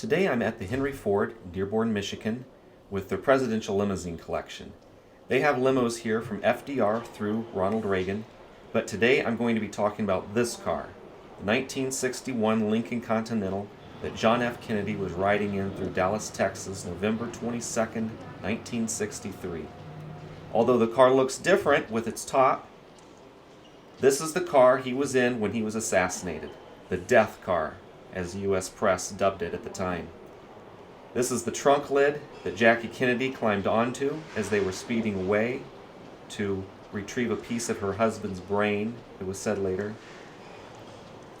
Today I'm at the Henry Ford, Dearborn, Michigan, with their presidential limousine collection. They have limos here from FDR through Ronald Reagan, but today I'm going to be talking about this car, the 1961 Lincoln Continental that John F. Kennedy was riding in through Dallas, Texas, November 22nd, 1963. Although the car looks different with its top, this is the car he was in when he was assassinated, the death car, as the U.S. press dubbed it at the time. This is the trunk lid that Jackie Kennedy climbed onto as they were speeding away to retrieve a piece of her husband's brain, it was said later,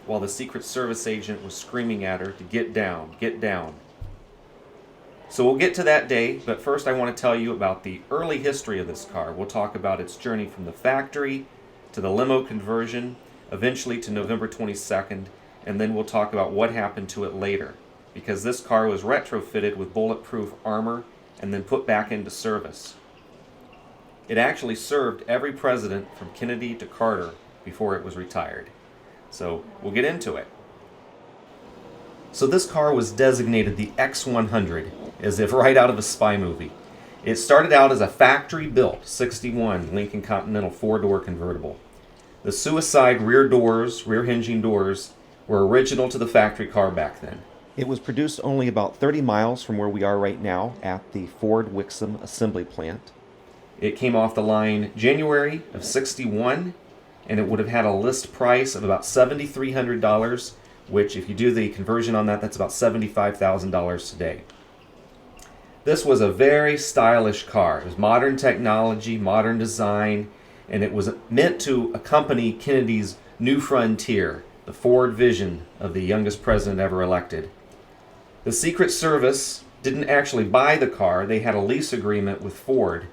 while the Secret Service agent was screaming at her to get down, get down. So we'll get to that day, but first I want to tell you about the early history of this car. We'll talk about its journey from the factory to the limo conversion, eventually to November 22nd, and then we'll talk about what happened to it later, because this car was retrofitted with bulletproof armor and then put back into service. It actually served every president from Kennedy to Carter before it was retired. So we'll get into it. So this car was designated the X100, as if right out of a spy movie. It started out as a factory-built 61 Lincoln Continental 4-door convertible. The suicide rear doors, rear hinging doors, were original to the factory car back then. It was produced only about 30 miles from where we are right now at the Ford Wixom Assembly Plant. It came off the line January of '61, and it would have had a list price of about $7,300, which if you do the conversion on that, that's about $75,000 today. This was a very stylish car. It was modern technology, modern design, and it was meant to accompany Kennedy's new frontier, the Ford vision of the youngest president ever elected. The Secret Service didn't actually buy the car. They had a lease agreement with Ford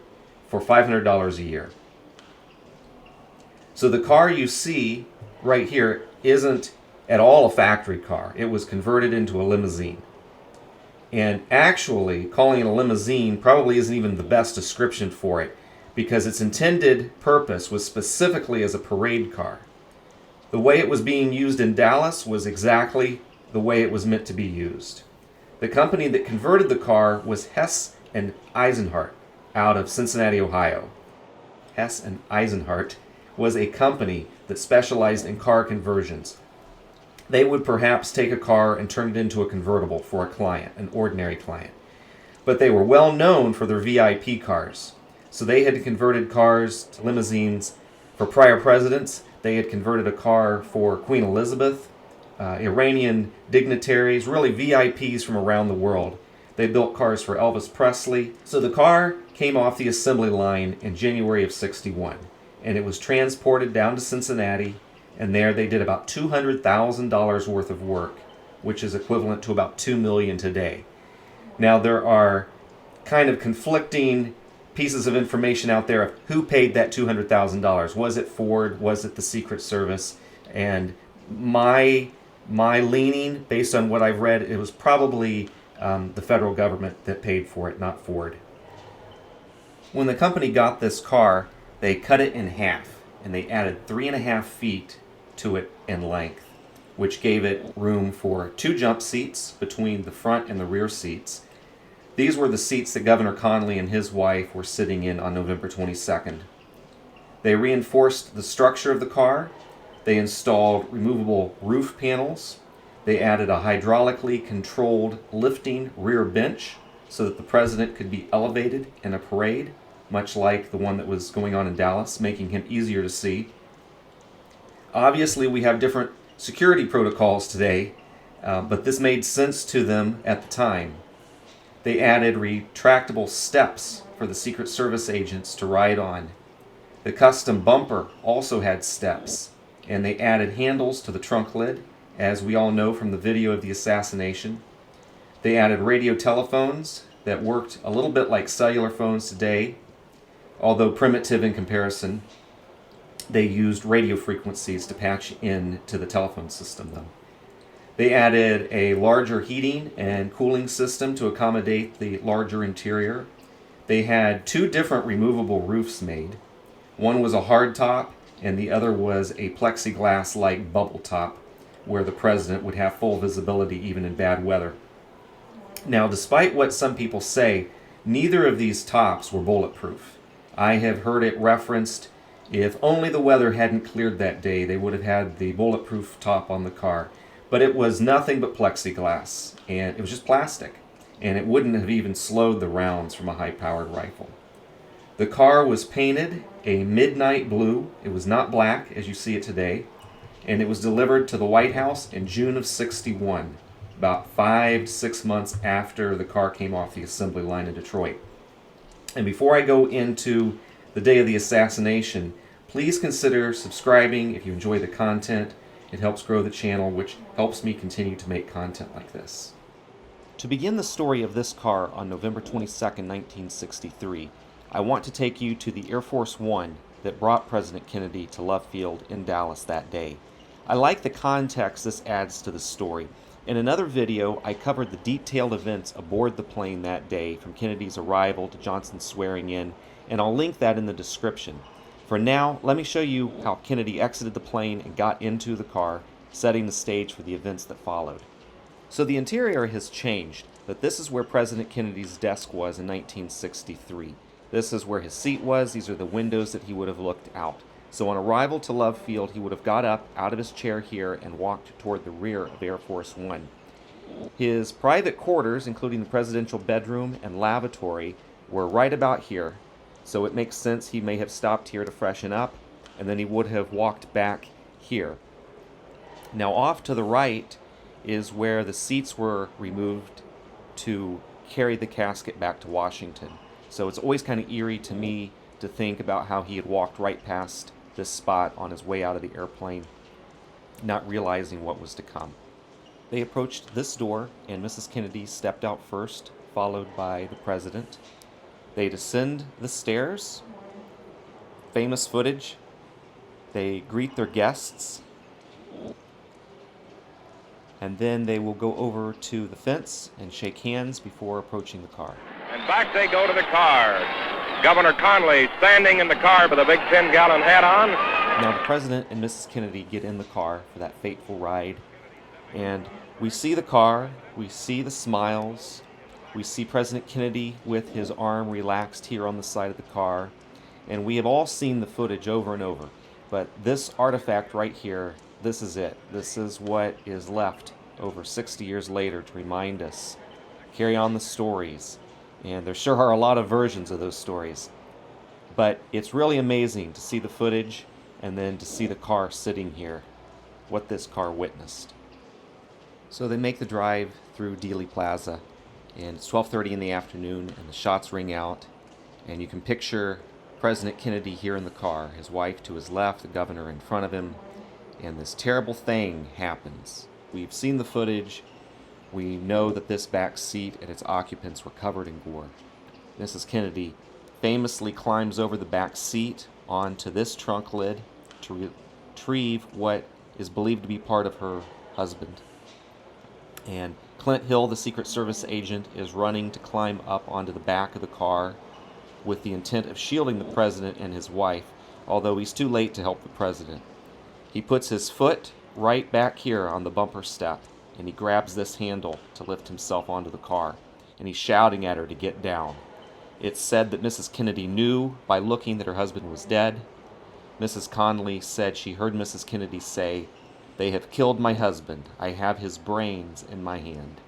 for $500 a year. So the car you see right here isn't at all a factory car. It was converted into a limousine. And actually, calling it a limousine probably isn't even the best description for it, because its intended purpose was specifically as a parade car. The way it was being used in Dallas was exactly the way it was meant to be used. The company that converted the car was Hess and Eisenhardt out of Cincinnati, Ohio. Hess and Eisenhardt was a company that specialized in car conversions. They would perhaps take a car and turn it into a convertible for a client, an ordinary client. But they were well known for their VIP cars. So they had converted cars to limousines for prior presidents. They had converted a car for Queen Elizabeth, Iranian dignitaries, really VIPs from around the world. They built cars for Elvis Presley. So the car came off the assembly line in January of '61, and it was transported down to Cincinnati, and there they did about $200,000 worth of work, which is equivalent to about $2 million today. Now there are kind of conflicting pieces of information out there of who paid that $200,000. Was it Ford? Was it the Secret Service? And my leaning, based on what I've read, it was probably the federal government that paid for it, not Ford. When the company got this car, they cut it in half, and they added 3.5 feet to it in length, which gave it room for 2 jump seats between the front and the rear seats. These were the seats that Governor Connally and his wife were sitting in on November 22nd. They reinforced the structure of the car. They installed removable roof panels. They added a hydraulically controlled lifting rear bench so that the president could be elevated in a parade, much like the one that was going on in Dallas, making him easier to see. Obviously, we have different security protocols today, but this made sense to them at the time. They added retractable steps for the Secret Service agents to ride on. The custom bumper also had steps, and they added handles to the trunk lid, as we all know from the video of the assassination. They added radio telephones that worked a little bit like cellular phones today, although primitive in comparison. They used radio frequencies to patch in to the telephone system, though. They added a larger heating and cooling system to accommodate the larger interior. They had 2 different removable roofs made. One was a hard top, and the other was a plexiglass-like bubble top, where the president would have full visibility even in bad weather. Now, despite what some people say, neither of these tops were bulletproof. I have heard it referenced, if only the weather hadn't cleared that day, they would have had the bulletproof top on the car. But it was nothing but plexiglass, and it was just plastic, and it wouldn't have even slowed the rounds from a high-powered rifle. The car was painted a midnight blue. It was not black, as you see it today, and it was delivered to the White House in June of '61, about 5 to 6 months after the car came off the assembly line in Detroit. And before I go into the day of the assassination, please consider subscribing if you enjoy the content. It helps grow the channel, which helps me continue to make content like this. To begin the story of this car on November 22nd, 1963, I want to take you to the Air Force One that brought President Kennedy to Love Field in Dallas that day. I like the context this adds to the story. In another video, I covered the detailed events aboard the plane that day, from Kennedy's arrival to Johnson's swearing in, and I'll link that in the description. For now, let me show you how Kennedy exited the plane and got into the car, setting the stage for the events that followed. So the interior has changed, but this is where President Kennedy's desk was in 1963. This is where his seat was. These are the windows that he would have looked out. So on arrival to Love Field, he would have got up out of his chair here and walked toward the rear of Air Force One. His private quarters, including the presidential bedroom and lavatory, were right about here. So it makes sense he may have stopped here to freshen up, and then he would have walked back here. Now off to the right is where the seats were removed to carry the casket back to Washington. So it's always kind of eerie to me to think about how he had walked right past this spot on his way out of the airplane, not realizing what was to come. They approached this door, and Mrs. Kennedy stepped out first, followed by the president. They descend the stairs. Famous footage. They greet their guests, and then they will go over to the fence and shake hands before approaching the car. And back they go to the car. Governor Conley standing in the car with a big 10-gallon hat on. Now the president and Mrs. Kennedy get in the car for that fateful ride, and we see the car, we see the smiles, we see President Kennedy with his arm relaxed here on the side of the car, and we have all seen the footage over and over. But this artifact right here, this is it. This is what is left over 60 years later to remind us, carry on the stories. And there sure are a lot of versions of those stories. But it's really amazing to see the footage and then to see the car sitting here, what this car witnessed. So they make the drive through Dealey Plaza, and it's 12:30 in the afternoon, and the shots ring out, and you can picture President Kennedy here in the car, his wife to his left, the governor in front of him, and this terrible thing happens. We've seen the footage. We know that this back seat and its occupants were covered in gore. Mrs. Kennedy famously climbs over the back seat onto this trunk lid to retrieve what is believed to be part of her husband. And Clint Hill, the Secret Service agent, is running to climb up onto the back of the car with the intent of shielding the president and his wife, although he's too late to help the president. He puts his foot right back here on the bumper step, and he grabs this handle to lift himself onto the car, and he's shouting at her to get down. It's said that Mrs. Kennedy knew by looking that her husband was dead. Mrs. Conley said she heard Mrs. Kennedy say, "They have killed my husband. I have his brains in my hand."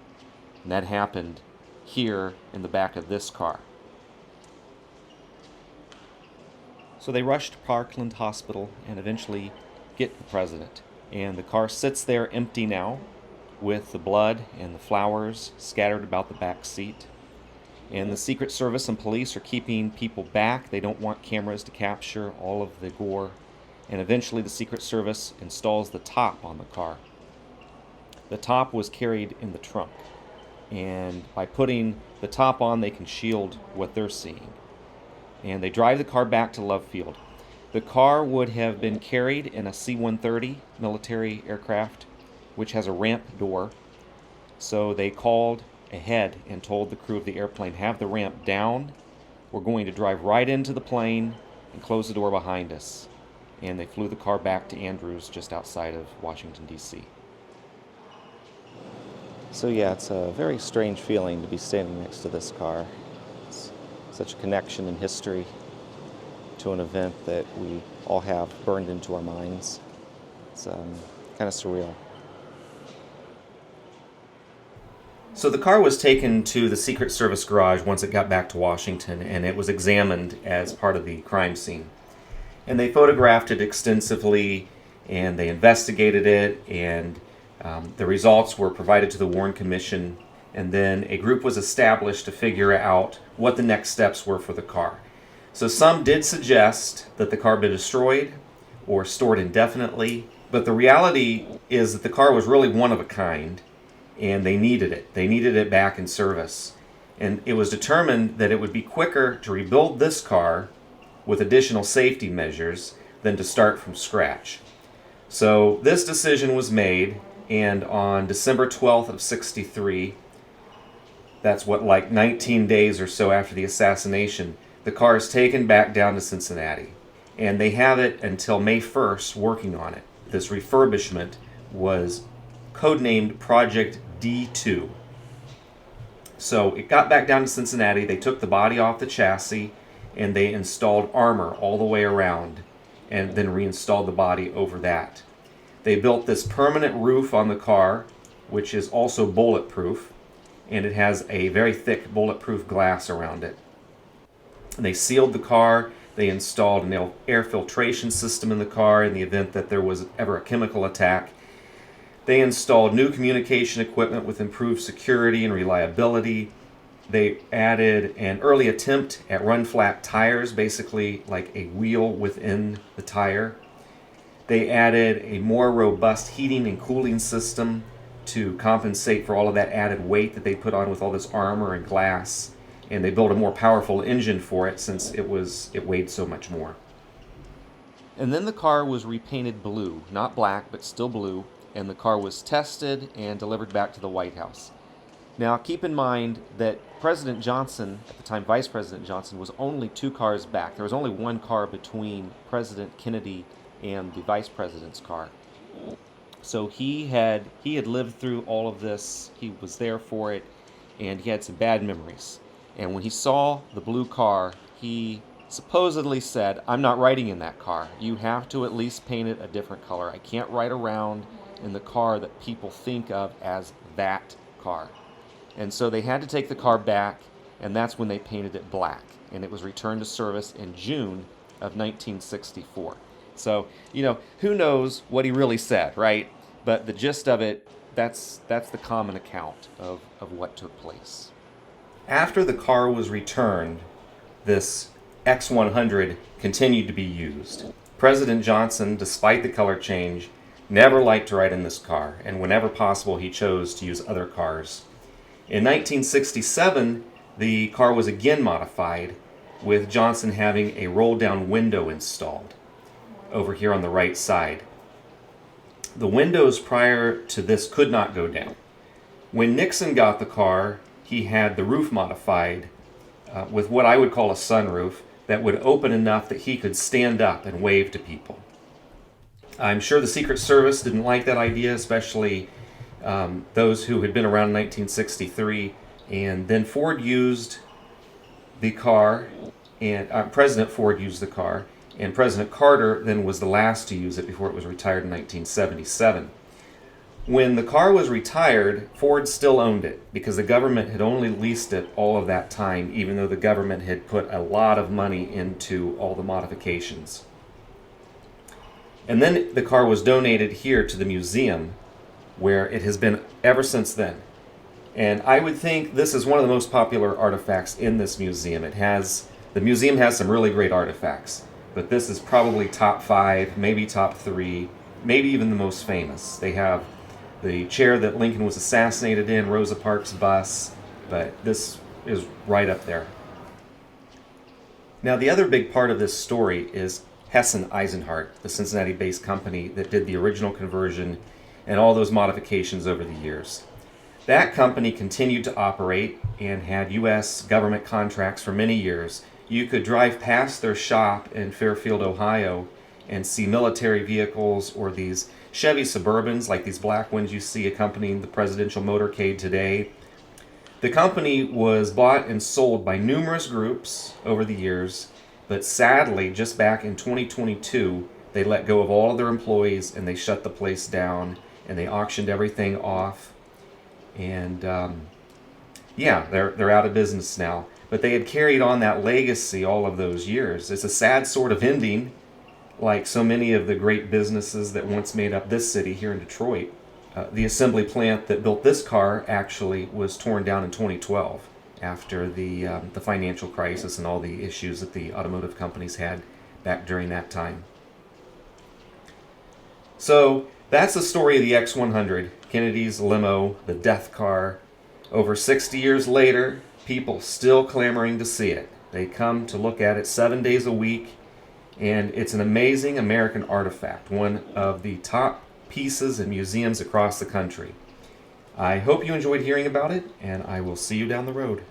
And that happened here in the back of this car. So they rush to Parkland Hospital and eventually get the president. And the car sits there empty now, with the blood and the flowers scattered about the back seat. And the Secret Service and police are keeping people back. They don't want cameras to capture all of the gore. And eventually the Secret Service installs the top on the car. The top was carried in the trunk. And by putting the top on, they can shield what they're seeing. And they drive the car back to Love Field. The car would have been carried in a C-130 military aircraft, which has a ramp door. So they called ahead and told the crew of the airplane, have the ramp down. We're going to drive right into the plane and close the door behind us. And they flew the car back to Andrews, just outside of Washington, D.C. So yeah, it's a very strange feeling to be standing next to this car. It's such a connection in history to an event that we all have burned into our minds. It's kind of surreal. So the car was taken to the Secret Service garage once it got back to Washington, and it was examined as part of the crime scene. And they photographed it extensively, and they investigated it, and the results were provided to the Warren Commission, and then a group was established to figure out what the next steps were for the car. So some did suggest that the car be destroyed or stored indefinitely, but the reality is that the car was really one of a kind, and they needed it. They needed it back in service. And it was determined that it would be quicker to rebuild this car with additional safety measures than to start from scratch. So this decision was made, and on December 12th of 63, that's like 19 days or so after the assassination, the car is taken back down to Cincinnati. And they have it until May 1st working on it. This refurbishment was codenamed Project D2. So it got back down to Cincinnati. They took the body off the chassis and they installed armor all the way around and then reinstalled the body over that. They built this permanent roof on the car, which is also bulletproof, and it has a very thick bulletproof glass around it. And they sealed the car. They installed an air filtration system in the car in the event that there was ever a chemical attack. They installed new communication equipment with improved security and reliability. They added an early attempt at run-flat tires, basically like a wheel within the tire. They added a more robust heating and cooling system to compensate for all of that added weight that they put on with all this armor and glass. And they built a more powerful engine for it since it weighed so much more. And then the car was repainted blue, not black, but still blue, and the car was tested and delivered back to the White House. Now, keep in mind that President Johnson, at the time Vice President Johnson, was only 2 cars back. There was only 1 car between President Kennedy and the Vice President's car. So he had lived through all of this, he was there for it, and he had some bad memories. And when he saw the blue car, he supposedly said, "I'm not riding in that car. You have to at least paint it a different color. I can't ride around in the car that people think of as that car." And so they had to take the car back, and that's when they painted it black. And it was returned to service in June of 1964. So, who knows what he really said, right? But the gist of it, that's the common account of what took place. After the car was returned, this X100 continued to be used. President Johnson, despite the color change, never liked to ride in this car, and whenever possible he chose to use other cars. In 1967, the car was again modified, with Johnson having a roll-down window installed over here on the right side. The windows prior to this could not go down. When Nixon got the car, he had the roof modified with what I would call a sunroof that would open enough that he could stand up and wave to people. I'm sure the Secret Service didn't like that idea, especially those who had been around in 1963. And then Ford used the car, and President Ford used the car, and President Carter then was the last to use it before it was retired in 1977. When the car was retired, Ford still owned it because the government had only leased it all of that time, even though the government had put a lot of money into all the modifications. And then the car was donated here to the museum, where it has been ever since then. And I would think this is one of the most popular artifacts in this museum. The museum has some really great artifacts, but this is probably top 5, maybe top 3, maybe even the most famous. They have the chair that Lincoln was assassinated in, Rosa Parks' bus, but this is right up there. Now, the other big part of this story is Hess and Eisenhardt, the Cincinnati-based company that did the original conversion and all those modifications over the years. That company continued to operate and had U.S. government contracts for many years. You could drive past their shop in Fairfield, Ohio, and see military vehicles or these Chevy Suburbans, like these black ones you see accompanying the presidential motorcade today. The company was bought and sold by numerous groups over the years, but sadly, just back in 2022, they let go of all of their employees and they shut the place down and they auctioned everything off. And yeah, they're out of business now. But they had carried on that legacy all of those years. It's a sad sort of ending, like so many of the great businesses that once made up this city here in Detroit. The assembly plant that built this car actually was torn down in 2012 after the financial crisis and all the issues that the automotive companies had back during that time. So that's the story of the X100, Kennedy's limo, the death car. Over 60 years later, people still clamoring to see it. They come to look at it 7 days a week, and it's an amazing American artifact, one of the top pieces in museums across the country. I hope you enjoyed hearing about it, and I will see you down the road.